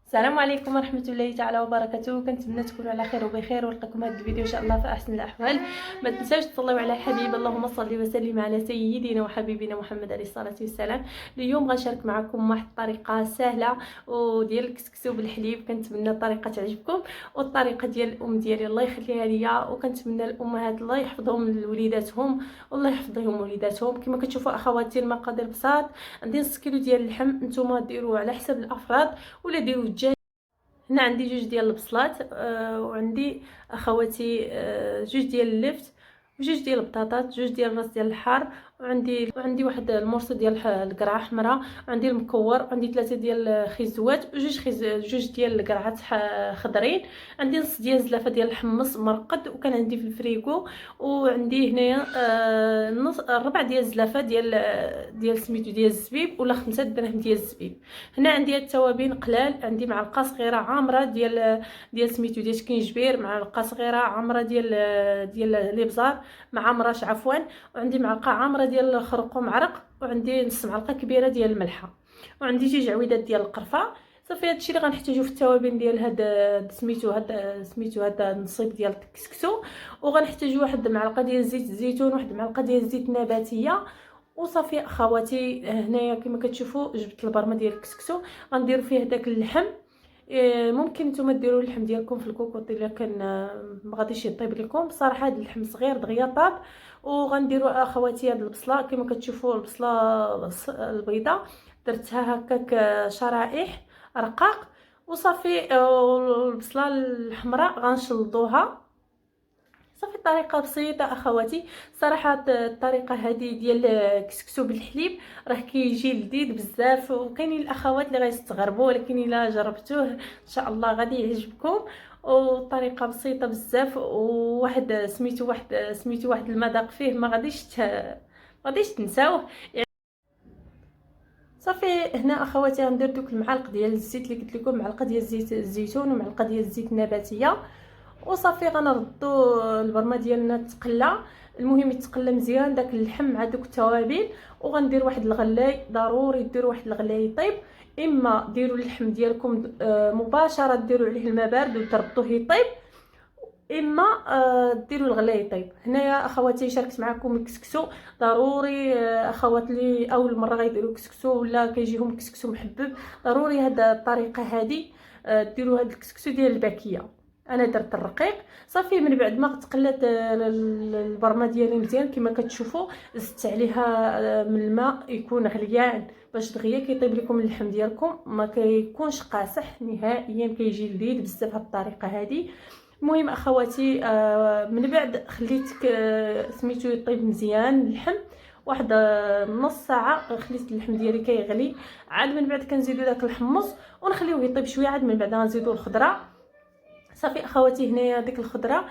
السلام عليكم ورحمه الله تعالى وبركاته. كنتمنى تكونوا على خير وبخير ونلقاكم هذا الفيديو ان شاء الله في احسن الاحوال. ما تنساوش تصليو على حبيب اللهم صل وسلم على سيدنا وحبيبنا محمد عليه الصلاه والسلام. اليوم غنشارك معكم واحد الطريقه سهله وديال الكسكسو بالحليب. كنتمنى الطريقه تعجبكم والطريقه ديال الام ديالي الله يخليها ليا، وكنتمنى الامهات الله يحفظهم لوليداتهم والله يحفظ لهم وليداتهم. كما كتشوفوا اخواتي المقادير بساط. عندي نص كيلو ديال اللحم، نتوما ديروه على حسب الافراد ولا ديروا هنا عندي جوج ديال البصلات، وعندي اخواتي جوج ديال اللفت وجوج ديال البطاطات، جوج ديال الراس ديال الحار، وعندي واحد المورسو ديال القرعه حمراء، وعندي المكور، وعندي ثلاثه ديال الخيزوات جوج ديال القرعات خضرين، عندي نص ديال الزلافه ديال الحمص مرقد وكان عندي في الفريغو، وعندي هنايا نص ربع ديال الزلافه ديال سميتو ديال الزبيب ولا 5 دراهم ديال الزبيب. هنا عندي التوابين قلال، عندي معلقه صغيره عامره ديال سميتو ديال الكينجبير، معلقه صغيره عامره ديال الابزار مع مراش عفوا، وعندي معلقه عامره ديال الخرقوم عرق، وعندي نص معلقه كبيره ديال الملحه، وعندي جوج عويدات ديال القرفه. صافي هادشي اللي غنحتاجو في التوابين ديال هاد النصيب ديال الكسكسو. وغنحتاجو واحد المعلقه ديال زيت الزيتون، واحد المعلقه ديال الزيت النباتيه. وصافي اخواتي هنايا كما كتشوفوا جبت البرمه ديال الكسكسو، غنديروا فيه داك اللحم. ممكن نتوما ديروا اللحم ديالكم في الكوكوط الا كان ما غاديش يطيب لكم. بصراحه هذا اللحم صغير دغيا طاب. وغنديروا اخواتي هاد البصله كما كتشوفوا، البصله البيضاء درتها هكاك شرائح رقاق. وصافي البصله الحمراء غنشلضوها. صافي الطريقه بسيطه اخواتي. صراحه الطريقه هذه ديال كسكسو بالحليب راه كيجي لذيذ بزاف، وكاينين الاخوات اللي غيستغربوا، ولكن الا جربتوه ان شاء الله غادي يعجبكم. وطريقه بسيطه بزاف، واحد المذاق فيه ما غاديش تنساوه. صافي هنا اخواتي غندير دوك المعالق ديال الزيت اللي قلت لكم، معلقه ديال زيت الزيتون ومعلقه ديال الزيت النباتيه. وصافي غنردو البرمه ديالنا تقلى. المهم يتقلى مزيان داك اللحم مع دوك التوابل. وغندير واحد الغلاي، ضروري ديروا واحد الغلاي يطيب. اما ديروا اللحم ديالكم مباشره ديروا عليه الماء بارد وتردوه يطيب، اما ديروا الغلاي يطيب. هنايا اخواتي شاركت معكم الكسكسو. ضروري اخوات لي اول مره غيديروا كسكسو ولا كيجيهم كسكسو محبب، ضروري هاد الطريقه هذه ديروا هاد الكسكسو ديال الباكيه. انا درت الرقيق. صافي من بعد ما تقلات البرمه ديالي مزيان كما كتشوفوا، زدت عليها من الماء يكون غليان باش دغيا كيطيب لكم اللحم ديالكم، ما كيكونش قاصح نهائيا، كيجي لذيذ بزاف هاد الطريقه هذه. المهم اخواتي من بعد خليت سميتو يطيب مزيان اللحم واحد نص ساعه. خليت اللحم ديالي كيغلي، عاد من بعد كنزيدو داك الحمص ونخليوه يطيب شويه، عاد من بعد غنزيدو الخضره. صافي اخواتي هنايا ديك الخضره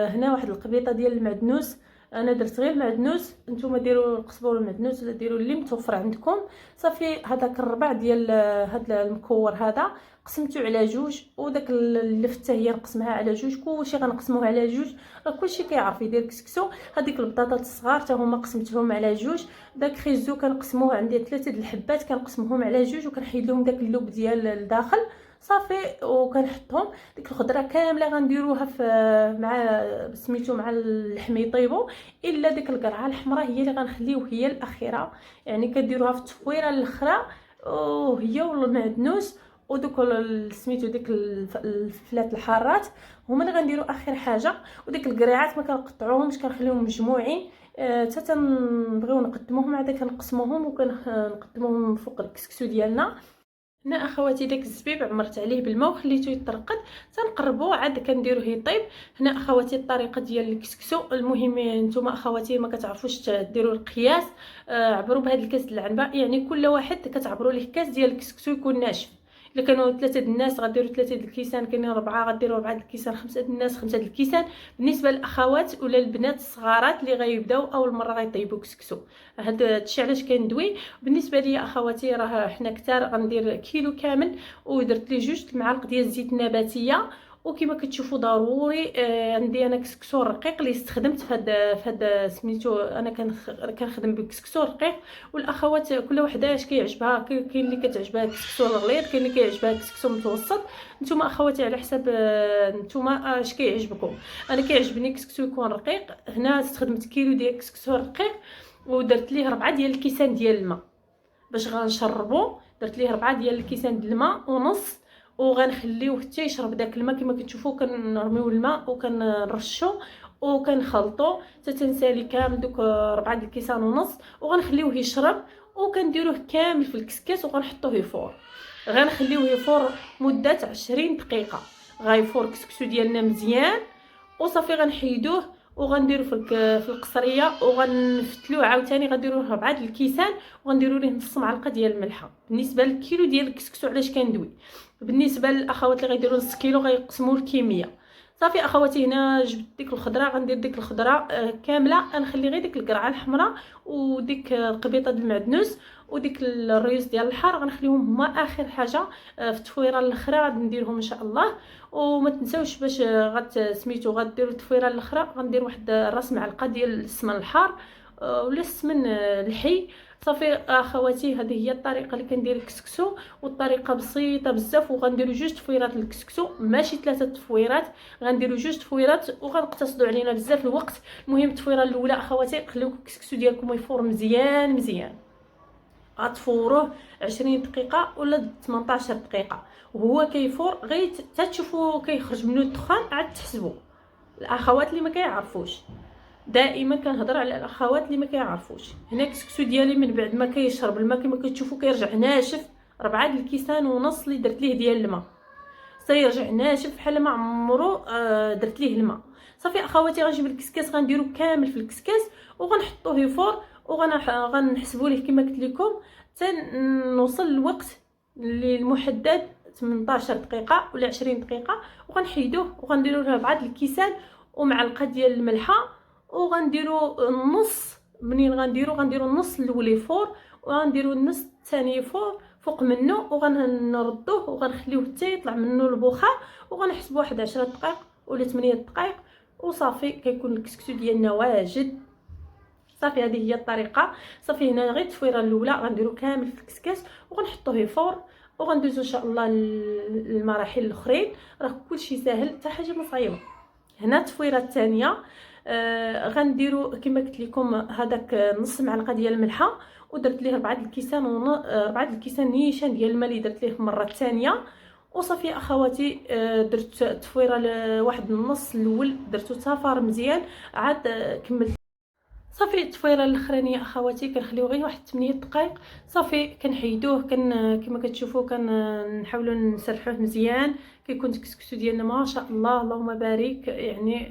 هنا واحد القبيطه ديال المعدنوس. انا درت غير المعدنوس، نتوما ديروا القزبر والمعدنوس ولا ديروا اللي متوفر عندكم. صافي هذاك الربع ديال هذا المكور هذا قسمته على جوج، وداك اللفته هي نقسمها على جوج، كلشي غنقسموه على جوج. راه كلشي كيعرف يدير كسكسو. هذيك البطاطات الصغار حتى هما قسمتهم على جوج. داك خيزو كنقسموه، عندي 3 د الحبات كنقسمهم على جوج وكنحيد لهم داك اللوب ديال الداخل. صافي وكنحطهم ديك الخضره كامله غنديروها في مع سميتو مع اللحم يطيبوا، الا ديك القرعه الحمراء هي اللي غنخليو هي الاخيره، يعني كديروها في التفويره الاخرى وهي والمعدنوس ودوك سميتو ديك الفلات الحارات هما اللي غنديروا اخر حاجه. وديك القريعات ما كنقطعوهمش، كنخليهم مجموعين حتى تنبغيو نقدموهم عاد كنقسموهم وكنقدموهم فوق الكسكسو ديالنا. هنا اخواتي داك الزبيب عمرت عليه بالماء وخليته يترقد، تنقربو عاد كنديروه يطيب. هنا اخواتي الطريقه ديال الكسكسو. المهم نتوما اخواتي ما كتعرفوش ديروا القياس، عبروا بهذا الكاس د العنبه، يعني كل واحد كتعبروا ليه كاس ديال الكسكسو يكون ناشف. الا كانوا 3 د الناس غديروا 3 د الكيسان، كاينين 4 غديروا 4 د الكيسان، 5 د الناس 5 د الكيسان. بالنسبه للاخوات ولا البنات الصغارات اللي غيبداو اول مره غيطيبوا كسكسو، هذا الشيء علاش كندوي. بالنسبه لي اخواتي راه حنا كثار غندير كيلو كامل، ودرت ليه 2 المعالق ديال الزيت النباتيه، وكما كتشوفوا ضروري عندي انا كسكسو رقيق اللي استخدمت في هاد سميتو. انا كنخدم بكسكسو رقيق، والاخوات كل وحده اش كيعجبها. كاين اللي كتعجبها كسكسو الغليظ، كاين اللي كيعجبها كسكسو متوسط. نتوما اخواتي على حساب نتوما اش كيعجبكم. انا كيعجبني كسكسو يكون رقيق. هنا استخدمت كيلو ديال كسكسو رقيق، ودرت ليه 4 ديال الكيسان ديال الماء باش غنشربو. درت ليه 4 ديال الكيسان ديال الماء ونص، وغنخليوه حتى يشرب داك الماء. كما كتشوفوا كنرميو الماء وكنرشو وكنخلطو حتى تنسالي كامل دوك 4 ديال الكيسان ونص، وغنخليوه يشرب. وكنديروه كامل في الكسكاس وغنحطوه يفور. غنخليوه يفور مده 20 دقيقه. غيفور كسكسو ديالنا مزيان وصافي. غنحيدوه وغنديرو في القصريه، وغنفتلوه عاوتاني. غنديروه 4 د الكيسان وغنديروا ليه نص معلقه ديال الملحه. بالنسبه للكيلو ديال الكسكسو علاش كندوي، بالنسبه للاخوات اللي غيديروا نص كيلو غيقسموا الكميه. صافي اخواتي، هنا جبت ديك الخضره. غندير ديك الخضره كامله. غنخلي غير ديك القرعه الحمراء وديك قبيطه د المعدنوس وديك الريوس ديال الحار غنخليهم هما اخر حاجه. في التفويره الاخرى غادي نديرهم ان شاء الله. وما تنساوش باش سميتو غديروا التفويره الاخرى غندير واحد راس معلقه ديال السمن الحار ولا السمن الحي. صافي اخواتي، هذه هي الطريقه اللي كندير الكسكسو، والطريقه بسيطه بزاف. وغنديروا 2 تفويرات للكسكسو، ماشي 3 تفويرات. غنديروا 2 تفويرات وغنقتصدوا علينا بزاف الوقت. المهم التفويره الاولى اخواتي خليو الكسكسو ديالكم يفور مزيان مزيان. غتفوروه 20 دقيقه ولا 18 دقيقه وهو كيفور. غير تشوفوا كيخرج منه الدخان عاد تحسبوا. الاخوات اللي ما كيعرفوش، دائما كنهضر على الاخوات اللي ما كيعرفوش. هنا الكسكسو ديالي من بعد ما كيشرب الماء كما كتشوفوا كيرجع ناشف. 4 د الكيسان ونص اللي درت ليه ديال الماء سيرجع ناشف بحال ما عمرو درت ليه الماء. صافي اخواتي، غنجيب الكسكاس غنديرو كامل في الكسكاس وغنحطوه يفور وغنحسبوا ليه كما قلت لكم نوصل الوقت اللي المحدد 18 دقيقه ولا 20 دقيقه. وغنحيدوه وغنديروا له 4 د الكيسان ومعلقه ديال الملحه. وغنديروا النص. منين غنديروا النص الاول يفور وغنديروا النص الثاني يفور فوق منه، وغنردوه وغنخليوه حتى يطلع منه البخار. وغنحسبوا واحد 10 دقائق ولا 8 دقائق وصافي كيكون الكسكسو ديالنا واجد. صافي هذه هي الطريقه. صافي هنا غير التفويره الاولى غنديروا كامل في الكسكاس وغنحطوه يفور، وغندوزو ان شاء الله المراحل الاخرين. راه كلشي ساهل، حتى حاجه ما صعيبه. هنا التفويره الثانيه غنديروا كما قلت لكم هذاك نص معلقه ديال الملحه، ودرت ليه 4 د الكيسان 4 د الكيسان نيشان ديال الماء اللي درت ليه المره الثانيه. وصافي اخواتي، درت التفويره لواحد النص الاول درتو صافار مزيان عاد كملت. صافي التفويره الاخرانيه اخواتي كنخليو غير واحد 8 دقائق. صافي كنحيدوه كما كتشوفوا كنحاولوا نسرحوه مزيان. كيكون الكسكسو ديالنا ما شاء الله اللهم بارك يعني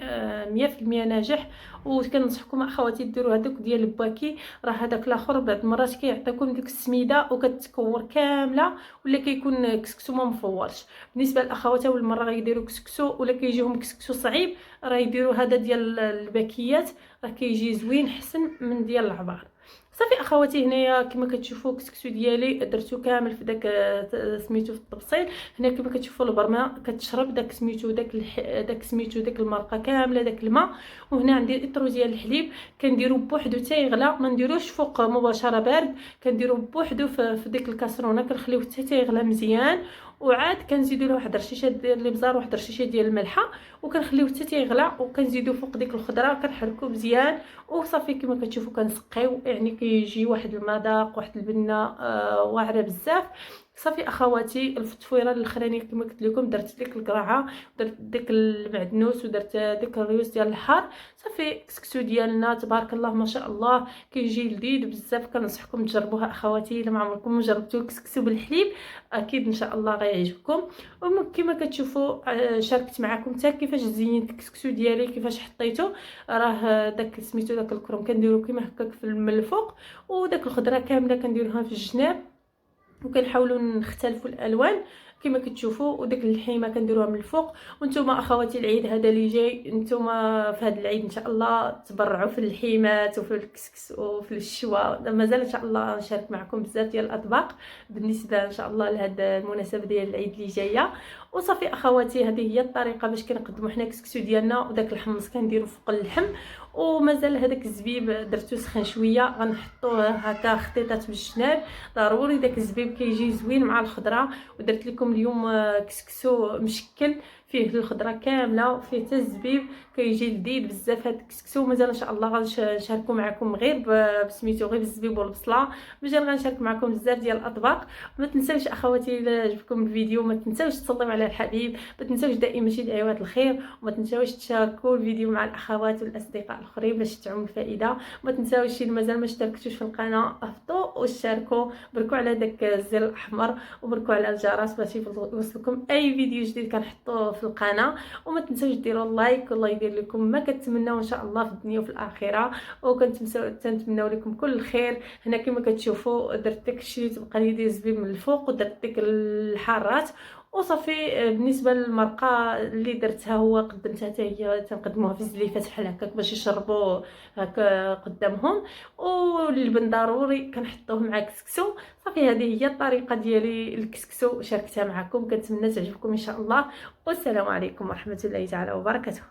100% ناجح. وكننصحكم اخواتي ديروا هذوك ديال الباكي. راه هذاك الاخر بعض المرات كيعطيكم ديك السميده وكتكور كامله ولا كيكون كسكسو ما مفورش. بالنسبه للاخوات اول مره غيديروا كسكسو ولا كيجيهم كسكسو صعيب، راه يديروا هذا ديال الباكيات، راه كيجي زوين حسن من ديال العبار. صافي اخواتي، هنايا كما كتشوفوا الكسكسو ديالي درتو كامل في داك سميتو في التبصيل. هنا كما كتشوفوا البرمه كتشرب داك سميتو داك المرقه كامله داك الماء. وهنا عندي اطرو ديال الحليب كنديرو بوحدو حتى يغلى، ما نديروش فوق مباشره بارد، كنديرو بوحدو في ديك الكاسرونه كنخليوه حتى يغلى مزيان. وعاد كنزيدو له واحد رشيشه ديال الابزار واحد رشيشه ديال الملحه وكنخليوه حتى يغلى، وكنزيدو فوق ديك الخضره كنحركو مزيان. وصافي كما كتشوفوا كنسقيو، يعني كيجي واحد المذاق واحد البنه واعره بزاف. صافي اخواتي، التفويره الاخرانيه كما قلت لكم درت ديك القرعه درت ديك المعدنوس ودرت ديك الريوس ديال الحار. صافي الكسكسو ديالنا تبارك الله ما شاء الله كيجي لذيذ بزاف. كنصحكم تجربوها اخواتي الا ما عمركم جربتوا الكسكسو بالحليب، اكيد ان شاء الله غيعجبكم. وكما كتشوفوا شاركت معكم حتى كيفاش زينت الكسكسو ديالي كيفاش حطيته. راه داك سميتو داك الكروم كنديرو كيما هكاك في الفوق، وداك الخضره كامله كنديروها في الجناب، وكنحاولوا نختلفوا الالوان كما كتشوفوا. وداك الحيمه كنديروها من الفوق. وانتم اخواتي العيد هذا اللي جاي، انتم في هذا العيد ان شاء الله تبرعوا في الحيمات وفي الكسكس وفي الشوا. مازال ان شاء الله نشارك معكم بزاف ديال الاطباق بالنسبه ان شاء الله لهذا المناسبه ديال العيد اللي جايه. وصافي اخواتي، هذه هي الطريقه باش كنقدموا حنا الكسكسو ديالنا. وداك الحمص كنديروا فوق اللحم، ومازال هذاك الزبيب درتو سخن شويه، غنحطوه هكا خطيطات بالجناب. ضروري داك الزبيب كيجي زوين مع الخضره. ودرت لكم اليوم كسكسو مشكل فيه الخضره كامله وفيه حتى الزبيب، كيجي لذيذ بزاف هذا الكسكسو. مازال ان شاء الله غنشاركو معكم غير بسميتو غير بالزبيب والبصله. مازال غنشارك معكم بزاف ديال الاطباق. ما تنساوش اخواتي الا عجبكم الفيديو ما تنساوش تصليو على الحبيب، ما تنساوش دائما شي دعوات الخير، وما تنساوش تشاركوا الفيديو مع الاخوات والاصدقاء الاخرين باش تعم الفائده. ما تنساوش اللي مازال ما اشتركتوش في القناه اهبطوا واشتركوا، بركوا على داك الزر الاحمر وبركوا على الجرس باش يوصلكم اي فيديو جديد كنحطوه في القناه. وما تنساوش ديروا اللايك، والله يدير لكم ما كتمناو ان شاء الله في الدنيا وفي الاخره. وكنتمناو لكم كل الخير. هنا كما كتشوفوا درت داك الشيء اللي تبقى لي ديال الزبيب من الفوق، ودرت ديك الحارات وصافي. بالنسبه للمرقه اللي درتها هو قدمتها حتى هي تنقدموها في الزليفات بحال هكاك باش يشربوا هكا قدامهم. واللبن ضروري كنحطوه مع الكسكسو. صافي هذه هي الطريقه ديالي الكسكسو، شاركتها معكم، كنتمنى تعجبكم ان شاء الله. والسلام عليكم ورحمه الله تعالى وبركاته.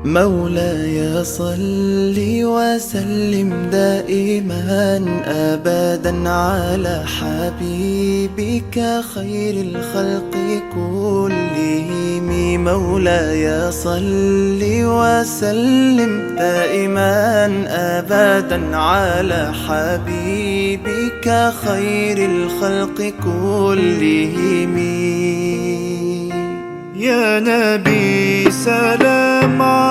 مولاي صل وسلم دائما أبدا على حبيبك خير الخلق كلهم. مولاي صل وسلم دائما أبدا على حبيبك خير الخلق كلهم. يا نبي سلام